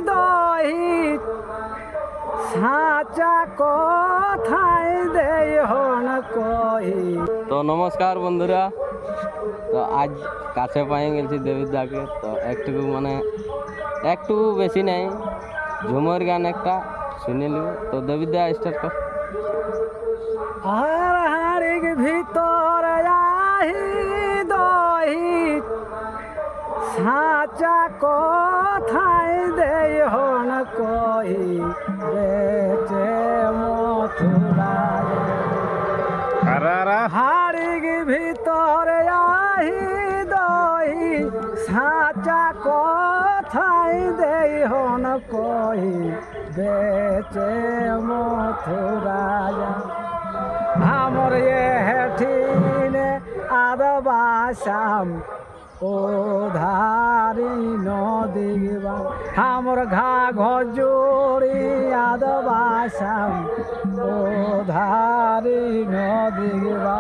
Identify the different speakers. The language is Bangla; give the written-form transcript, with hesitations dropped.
Speaker 1: দহি সাচা কথাই দেই হন কহি।
Speaker 2: তো নমস্কার বন্ধুরা, তো আজ কাছে পাই গেছি দেবিদাকে। তো একটু বেশি নেই, ঝুমর গান একটা শুনে নিব। তো দেবিদা স্টার্ট কর।
Speaker 1: আর হাড়ির ভিতর আহি দহি সাচা কথাই দেই হন কহি বেচে মথুরায়। হাড়ির ভিতর আহি দহি সাচা কথাই দেই হন কহি বেচে মথুরায়। हमर ये हेठिने आदबासाम ओधारी नदीवा। हमर घा घोजोड़ी आदबासाम ओधारी नदीवा।